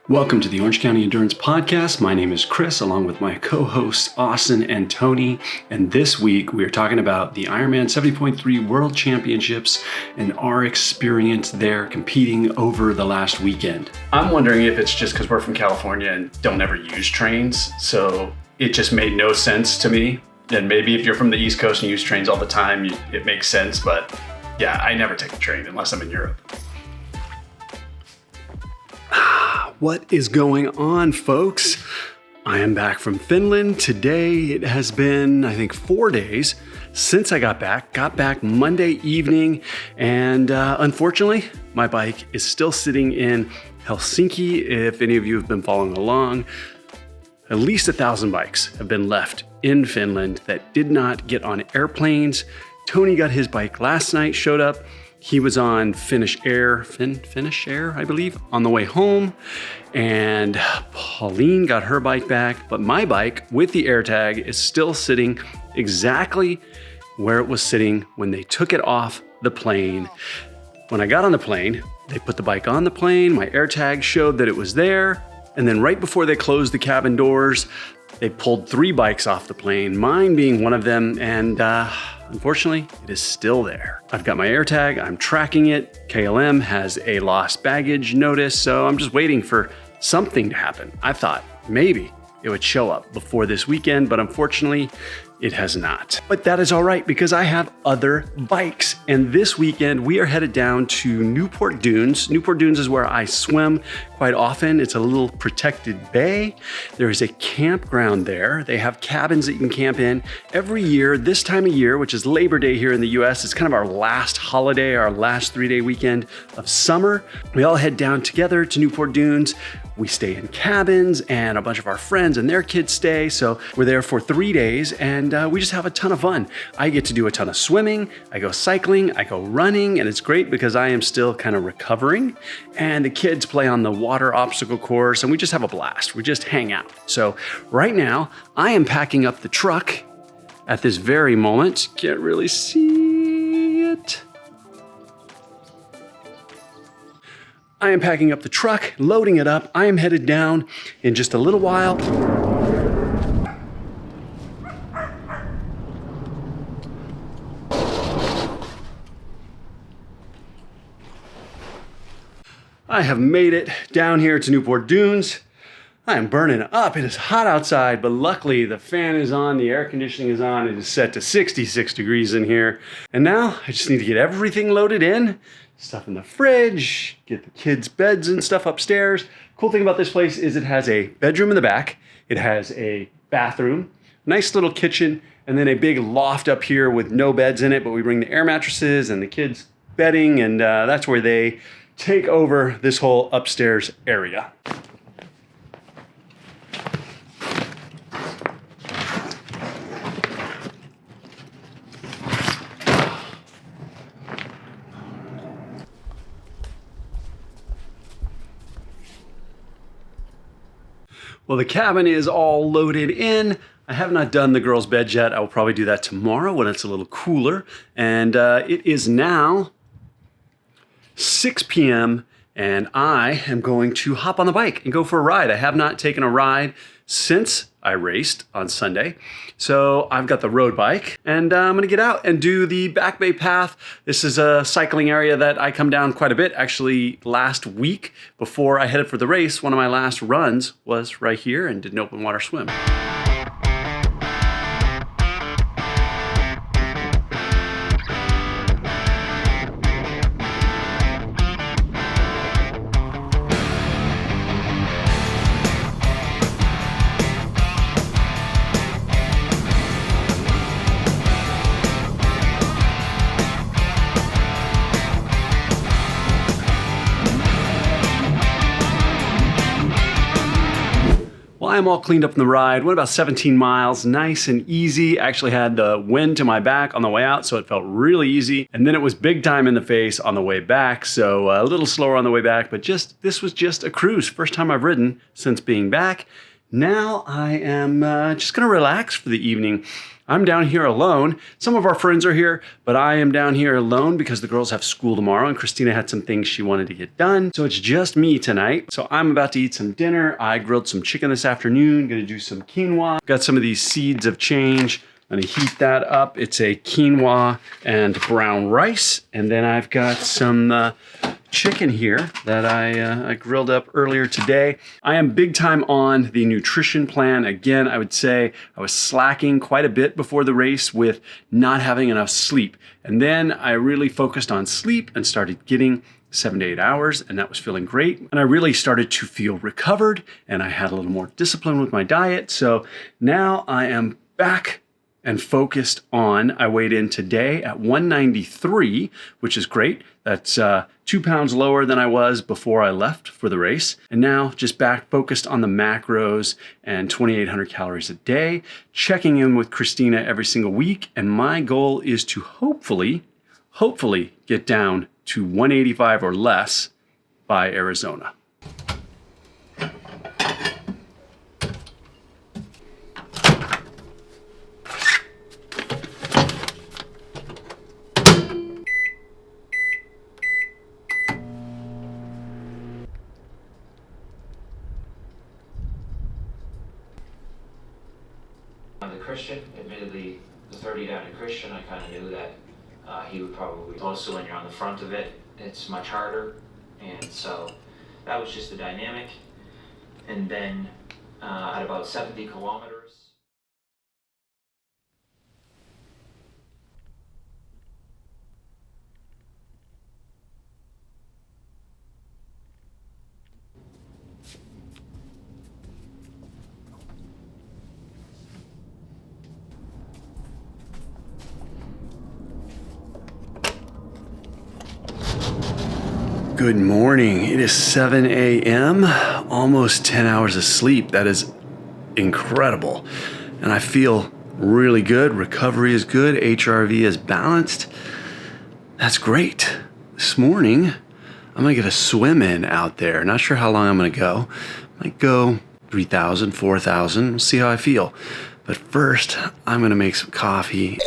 Welcome to the Orange County Endurance Podcast. My name is Chris, along with my co-hosts Austin and Tony. And this week we are talking about the Ironman 70.3 World Championships and our experience there competing over the last weekend. I'm wondering if it's just because we're from California and don't ever use trains, so it just made no sense to me. And maybe if you're from the East Coast and use trains all the time, it makes sense. But yeah, I never take a train unless I'm in Europe. What is going on, folks? I am back from Finland. Today it has been, I think, 4 days since I got back. Got back Monday evening, and unfortunately, my bike is still sitting in Helsinki. If any of you have been following along, at least 1,000 bikes have been left in Finland that did not get on airplanes. Tony got his bike last night, showed up. He was on Finnish Air, I believe, on the way home. And Pauline got her bike back, but my bike with the AirTag is still sitting exactly where it was sitting when they took it off the plane. When I got on the plane, they put the bike on the plane, my AirTag showed that it was there, and then right before they closed the cabin doors, they pulled 3 bikes off the plane, mine being one of them, and unfortunately, it is still there. I've got my AirTag, I'm tracking it. KLM has a lost baggage notice, so I'm just waiting for something to happen. I thought maybe it would show up before this weekend, but unfortunately, it has not. But that is all right because I have other bikes. And this weekend, we are headed down to Newport Dunes. Newport Dunes is where I swim quite often. It's a little protected bay. There is a campground there. They have cabins that you can camp in. Every year, this time of year, which is Labor Day here in the US, it's kind of our last holiday, our last 3-day weekend of summer. We all head down together to Newport Dunes. We stay in cabins, and a bunch of our friends and their kids stay. So we're there for 3 days, and we just have a ton of fun. I get to do a ton of swimming, I go cycling, I go running, and it's great because I am still kind of recovering. And the kids play on the water obstacle course, and we just have a blast. We just hang out. So right now, I am packing up the truck at this very moment. Can't really see it. I am packing up the truck, loading it up. I am headed down in just a little while. I have made it down here to Newport Dunes. I am burning up. It is hot outside, but luckily the fan is on, the air conditioning is on. It is set to 66 degrees in here. And now I just need to get everything loaded in. Stuff in the fridge, get the kids' beds and stuff upstairs. Cool thing about this place is it has a bedroom in the back. It has a bathroom, nice little kitchen, and then a big loft up here with no beds in it, but we bring the air mattresses and the kids' bedding, and that's where they take over this whole upstairs area. Well, the cabin is all loaded in. I have not done the girls' bed yet. I will probably do that tomorrow when it's a little cooler. And it is now 6 p.m. and I am going to hop on the bike and go for a ride. I have not taken a ride since I raced on Sunday. So I've got the road bike, and I'm gonna get out and do the Back Bay Path. This is a cycling area that I come down quite a bit. Actually, last week before I headed for the race, one of my last runs was right here and did an open water swim. I'm all cleaned up in the ride. Went about 17 miles, nice and easy. Actually had the wind to my back on the way out, so it felt really easy. And then it was big time in the face on the way back, so a little slower on the way back, but this was just a cruise. First time I've ridden since being back, now I am just going to relax for the evening. I'm down here alone. Some of our friends are here, but I am down here alone because the girls have school tomorrow and Christina had some things she wanted to get done. So it's just me tonight. So I'm about to eat some dinner. I grilled some chicken this afternoon, gonna do some quinoa. Got some of these seeds of change. I'm gonna heat that up. It's a quinoa and brown rice. And then I've got some chicken here that I grilled up earlier today. I am big time on the nutrition plan. Again, I would say I was slacking quite a bit before the race with not having enough sleep. And then I really focused on sleep and started getting 7 to 8 hours, and that was feeling great. And I really started to feel recovered, and I had a little more discipline with my diet. So now I am back and focused on, I weighed in today at 193, which is great. That's 2 pounds lower than I was before I left for the race. And now just back focused on the macros and 2,800 calories a day, checking in with Christina every single week. And my goal is to hopefully get down to 185 or less by Arizona. I'm the Christian, admittedly, the 30 down to Christian, I kind of knew that he would probably, also when you're on the front of it, it's much harder, and so that was just the dynamic. And then at about 70 kilometers, Good morning. It is 7 a.m., almost 10 hours of sleep. That is incredible. And I feel really good. Recovery is good. HRV is balanced. That's great. This morning, I'm going to get a swim in out there. Not sure how long I'm going to go. Might go 3,000, 4,000. We'll see how I feel. But first, I'm going to make some coffee.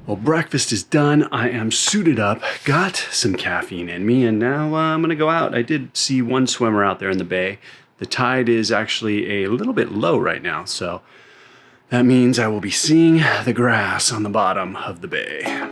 Well, breakfast is done. I am suited up, got some caffeine in me, and now I'm gonna go out. I did see one swimmer out there in the bay. The tide is actually a little bit low right now, so that means I will be seeing the grass on the bottom of the bay.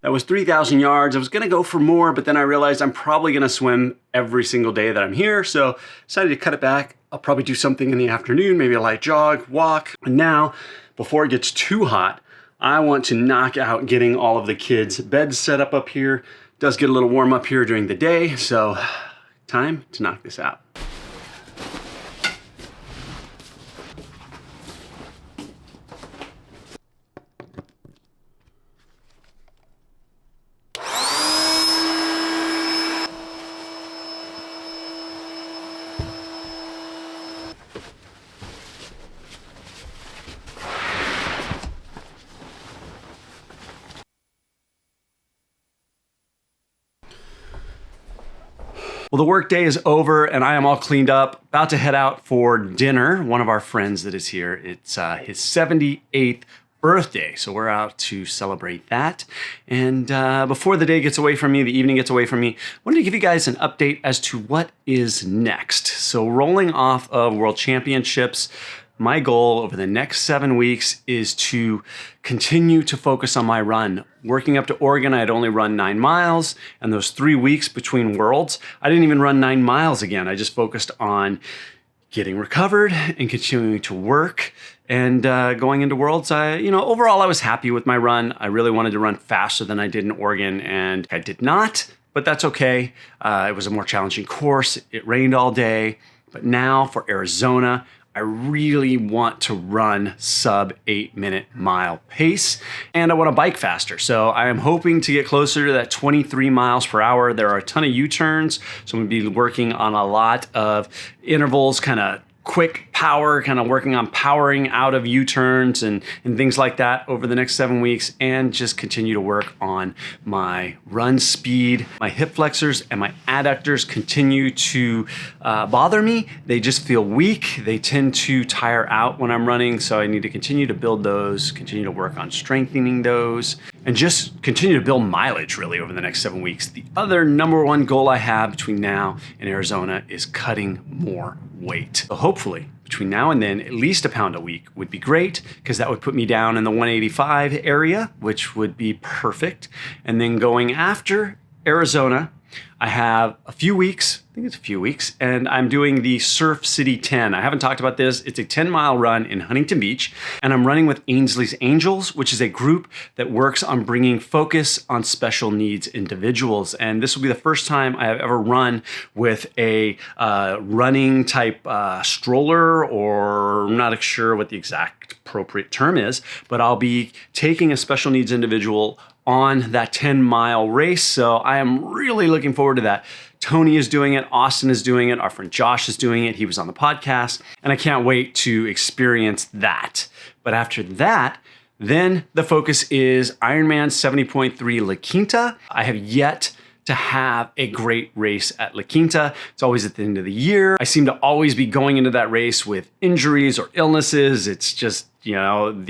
That was 3,000 yards. I was gonna go for more, but then I realized I'm probably gonna swim every single day that I'm here, so decided to cut it back. I'll probably do something in the afternoon, maybe a light jog, walk. And now, before it gets too hot, I want to knock out getting all of the kids' beds set up here. It does get a little warm up here during the day, so time to knock this out. Well, the work day is over and I am all cleaned up, about to head out for dinner. One of our friends that is here, it's his 78th birthday. So we're out to celebrate that. And before the day gets away from me, the evening gets away from me, I wanted to give you guys an update as to what is next. So rolling off of World Championships, my goal over the next 7 weeks is to continue to focus on my run. Working up to Oregon, I had only run 9 miles, and those 3 weeks between worlds, I didn't even run 9 miles again. I just focused on getting recovered and continuing to work. And going into worlds, overall, I was happy with my run. I really wanted to run faster than I did in Oregon, and I did not, but that's okay. It was a more challenging course. It rained all day, but now for Arizona, I really want to run sub 8-minute mile pace, and I want to bike faster. So I am hoping to get closer to that 23 miles per hour. There are a ton of U-turns, so I'm going to be working on a lot of intervals, kind of quick power, kind of working on powering out of U-turns and things like that over the next 7 weeks, and just continue to work on my run speed. My hip flexors and my adductors continue to bother me. They just feel weak. They tend to tire out when I'm running, so I need to continue to build those, continue to work on strengthening those, and just continue to build mileage really over the next 7 weeks. The other number one goal I have between now and Arizona is cutting more weight. So hopefully between now and then, at least a pound a week would be great, because that would put me down in the 185 area, which would be perfect. And then going after Arizona, I have a few weeks, I think it's a few weeks, and I'm doing the Surf City 10. I haven't talked about this. It's a 10-mile run in Huntington Beach, and I'm running with Ainsley's Angels, which is a group that works on bringing focus on special needs individuals. And this will be the first time I have ever run with a running type stroller, or I'm not sure what the exact appropriate term is, but I'll be taking a special needs individual on that 10-mile race. So I am really looking forward to that. Tony is doing it, Austin is doing it, our friend Josh is doing it. He was on the podcast, and I can't wait to experience that. But after that, then the focus is Ironman 70.3 La Quinta. I have yet to have a great race at La Quinta. It's always at the end of the year. I seem to always be going into that race with injuries or illnesses. It's just, the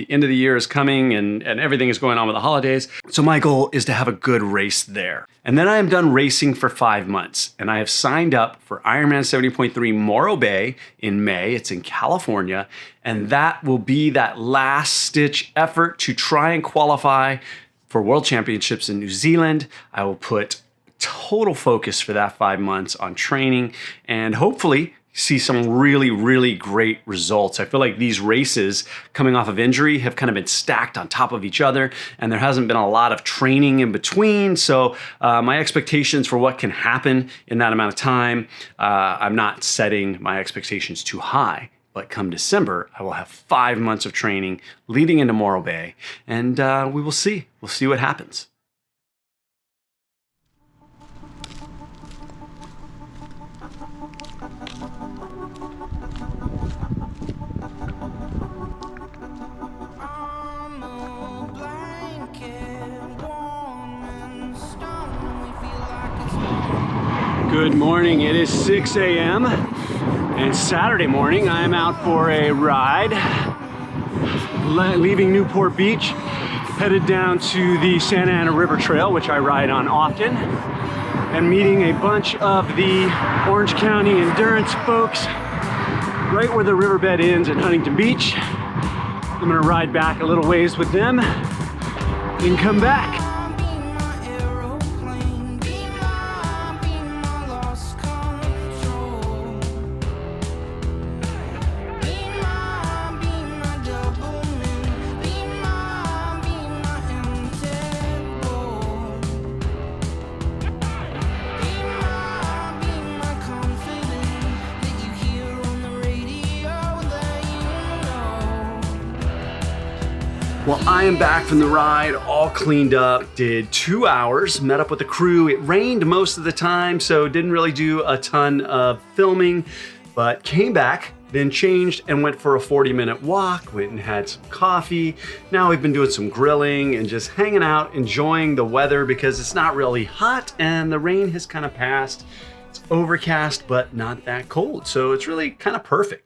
end of the year is coming and everything is going on with the holidays. So my goal is to have a good race there. And then I am done racing for 5 months, and I have signed up for Ironman 70.3 Morro Bay in May. It's in California, and that will be that last-ditch effort to try and qualify for World Championships in New Zealand. I will put total focus for that 5 months on training and hopefully see some really, really great results. I feel like these races coming off of injury have kind of been stacked on top of each other, and there hasn't been a lot of training in between. So my expectations for what can happen in that amount of time, I'm not setting my expectations too high. But come December, I will have 5 months of training leading into Morro Bay, and we will see. We'll see what happens. Good morning, it is 6 a.m. and Saturday morning. I am out for a ride, leaving Newport Beach, headed down to the Santa Ana River Trail, which I ride on often, and meeting a bunch of the Orange County Endurance folks right where the riverbed ends at Huntington Beach. I'm gonna ride back a little ways with them and come back. Well, I am back from the ride, all cleaned up, did 2 hours, met up with the crew. It rained most of the time, so didn't really do a ton of filming, but came back, then changed and went for a 40-minute walk, went and had some coffee. Now we've been doing some grilling and just hanging out, enjoying the weather because it's not really hot and the rain has kind of passed. It's overcast, but not that cold. So it's really kind of perfect.